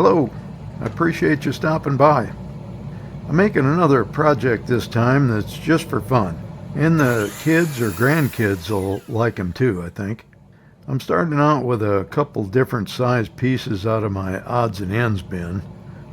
Hello, I appreciate you stopping by. I'm making another project this time that's just for fun, and the kids or grandkids will like them too, I think. I'm starting out with a couple different size pieces out of my odds and ends bin.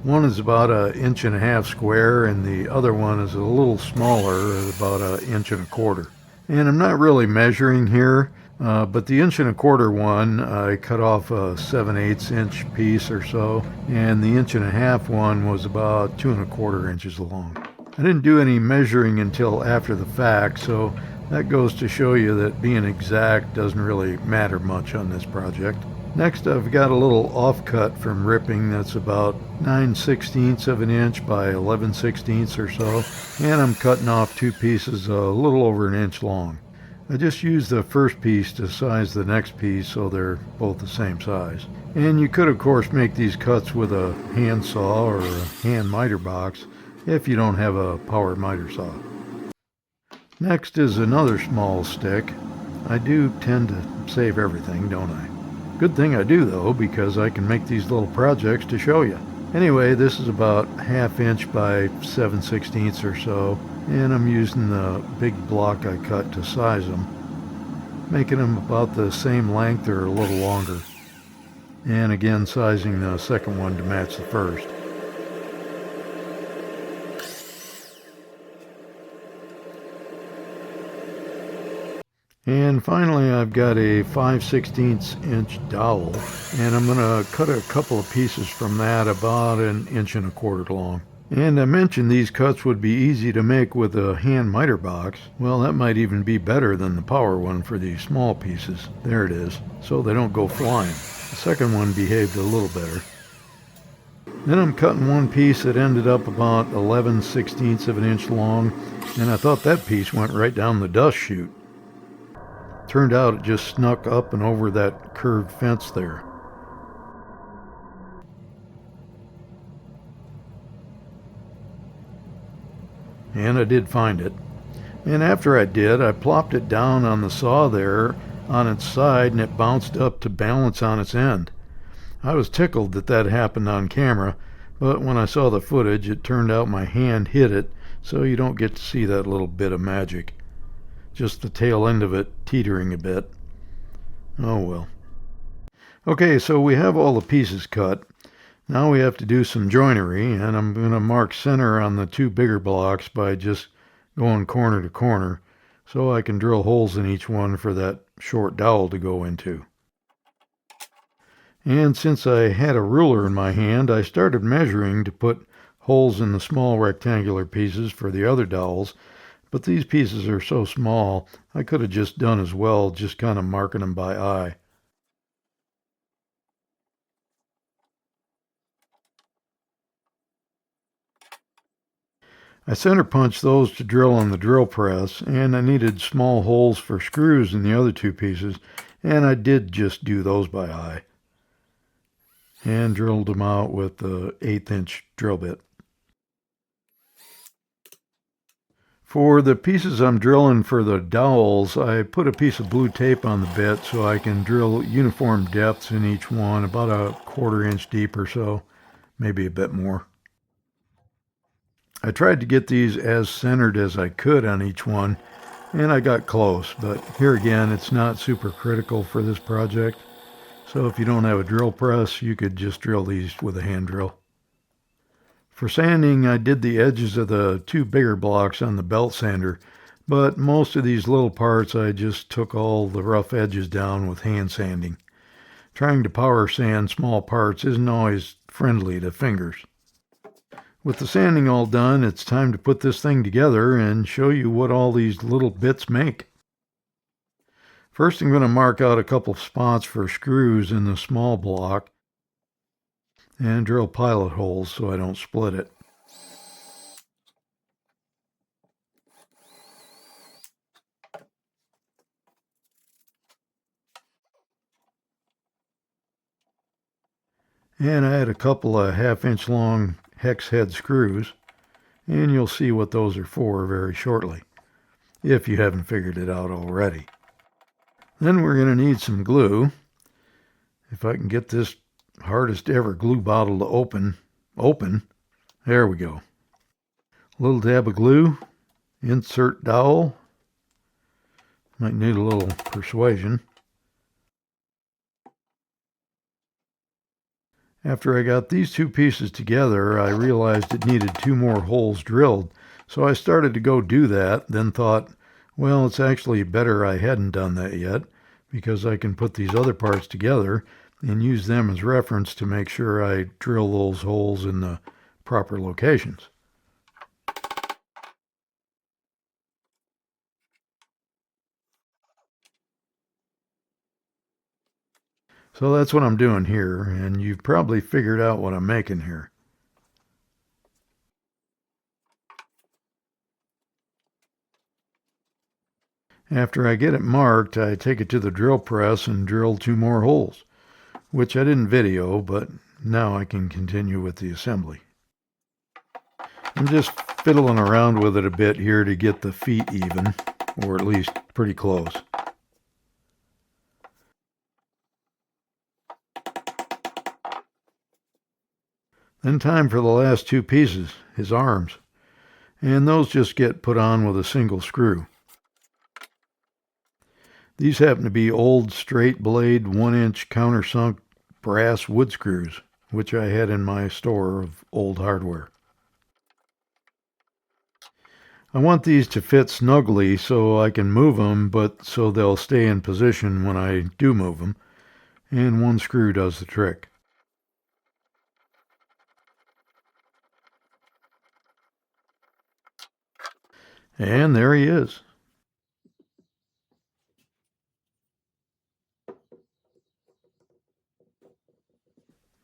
One is about 1.5 inches square, and the other one is a little smaller, about 1.25 inches. And I'm not really measuring here, but the 1.25 inch one, I cut off a 7/8 inch piece or so, and the 1.5 inch one was about 2.25 inches long. I didn't do any measuring until after the fact, so that goes to show you that being exact doesn't really matter much on this project. Next, I've got a little offcut from ripping that's about 9/16 of an inch by 11/16 or so, and I'm cutting off two pieces a little over 1 inch long. I just used the first piece to size the next piece so they're both the same size. And you could of course make these cuts with a hand saw or a hand miter box if you don't have a power miter saw. Next is another small stick. I do tend to save everything, don't I? Good thing I do though, because I can make these little projects to show you. Anyway, this is about 1/2 inch by 7/16 or so, and I'm using the big block I cut to size them, making them about the same length or a little longer, and again sizing the second one to match the first. And finally, I've got a 5/16 inch dowel, and I'm going to cut a couple of pieces from that about 1.25 inches long. And I mentioned these cuts would be easy to make with a hand miter box. Well, that might even be better than the power one for these small pieces. There it is, so they don't go flying. The second one behaved a little better. Then I'm cutting one piece that ended up about 11/16 of an inch long, and I thought that piece went right down the dust chute. Turned out it just snuck up and over that curved fence there. And I did find it. And after I did, I plopped it down on the saw there on its side, and it bounced up to balance on its end. I was tickled that that happened on camera, but when I saw the footage, it turned out my hand hit it, so you don't get to see that little bit of magic. Just the tail end of it teetering a bit. Oh well. Okay, so we have all the pieces cut. Now we have to do some joinery, and I'm going to mark center on the two bigger blocks by just going corner to corner, so I can drill holes in each one for that short dowel to go into. And since I had a ruler in my hand, I started measuring to put holes in the small rectangular pieces for the other dowels, but these pieces are so small, I could have just done as well, just kind of marking them by eye. I center punched those to drill on the drill press, and I needed small holes for screws in the other two pieces, and I did just do those by eye. And drilled them out with the 1/8 inch drill bit. For the pieces I'm drilling for the dowels, I put a piece of blue tape on the bit so I can drill uniform depths in each one, about 1/4 inch deep or so, maybe a bit more. I tried to get these as centered as I could on each one, and I got close, but here again, it's not super critical for this project. So if you don't have a drill press, you could just drill these with a hand drill. For sanding, I did the edges of the two bigger blocks on the belt sander, but most of these little parts I just took all the rough edges down with hand sanding. Trying to power sand small parts isn't always friendly to fingers. With the sanding all done, it's time to put this thing together and show you what all these little bits make. First, I'm going to mark out a couple of spots for screws in the small block and drill pilot holes so I don't split it. And I had a couple of 1/2 inch long hex head screws, and you'll see what those are for very shortly, if you haven't figured it out already. Then we're going to need some glue. If I can get this hardest ever glue bottle to open. There we go. A little dab of glue, insert dowel. Might need a little persuasion. After I got these two pieces together, I realized it needed 2 more holes drilled, so I started to go do that, then thought, well, it's actually better I hadn't done that yet, because I can put these other parts together and use them as reference to make sure I drill those holes in the proper locations. So that's what I'm doing here, and you've probably figured out what I'm making here. After I get it marked, I take it to the drill press and drill 2 more holes, which I didn't video, but now I can continue with the assembly. I'm just fiddling around with it a bit here to get the feet even, or at least pretty close. Then time for the last 2 pieces, his arms, and those just get put on with a single screw. These happen to be old straight blade 1-inch countersunk brass wood screws, which I had in my store of old hardware. I want these to fit snugly so I can move them, but so they'll stay in position when I do move them, and 1 screw does the trick. And there he is.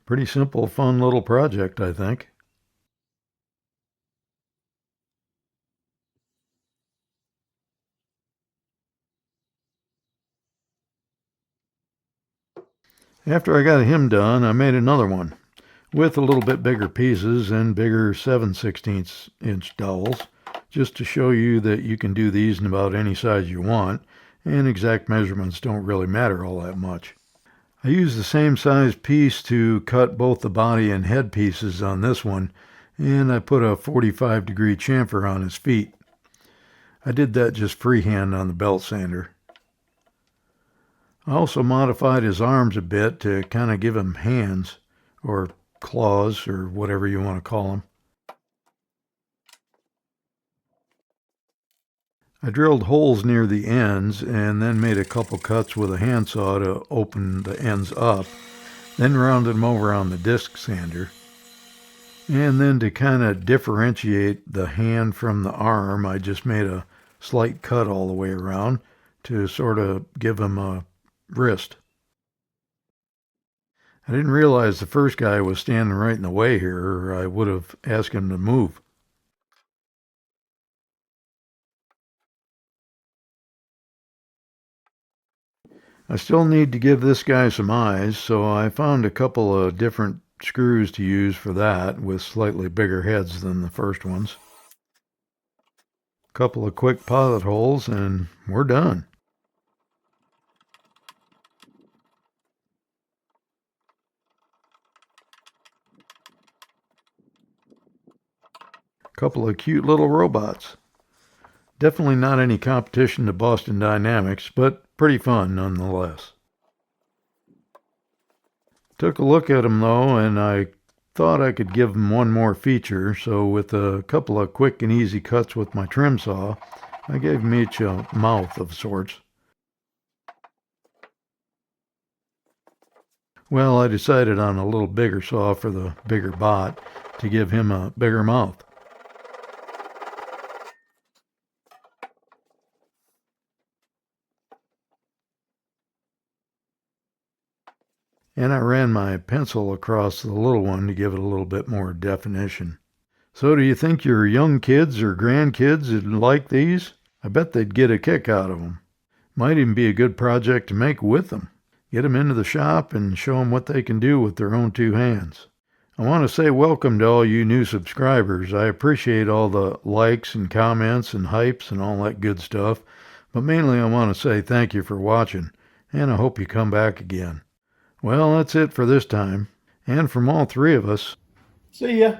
Pretty simple, fun little project, I think. After I got him done, I made another one with a little bit bigger pieces and bigger 7/16 inch dowels, just to show you that you can do these in about any size you want, and exact measurements don't really matter all that much. I used the same size piece to cut both the body and head pieces on this one, and I put a 45-degree chamfer on his feet. I did that just freehand on the belt sander. I also modified his arms a bit to kind of give him hands, or claws, or whatever you want to call them. I drilled holes near the ends and then made a couple cuts with a handsaw to open the ends up, then rounded them over on the disc sander. And then to kind of differentiate the hand from the arm, I just made a slight cut all the way around to sort of give him a wrist. I didn't realize the first guy was standing right in the way here, or I would have asked him to move. I still need to give this guy some eyes, so I found a couple of different screws to use for that with slightly bigger heads than the first ones. Couple of quick pilot holes and we're done. Couple of cute little robots. Definitely not any competition to Boston Dynamics, but pretty fun nonetheless. Took a look at them though, and I thought I could give them one more feature, so with a couple of quick and easy cuts with my trim saw, I gave them each a mouth of sorts. Well, I decided on a little bigger saw for the bigger bot to give him a bigger mouth. And I ran my pencil across the little one to give it a little bit more definition. So do you think your young kids or grandkids would like these? I bet they'd get a kick out of them. Might even be a good project to make with them. Get them into the shop and show them what they can do with their own 2 hands. I want to say welcome to all you new subscribers. I appreciate all the likes and comments and hypes and all that good stuff, but mainly I want to say thank you for watching, and I hope you come back again. Well, that's it for this time. And from all three of us, See ya.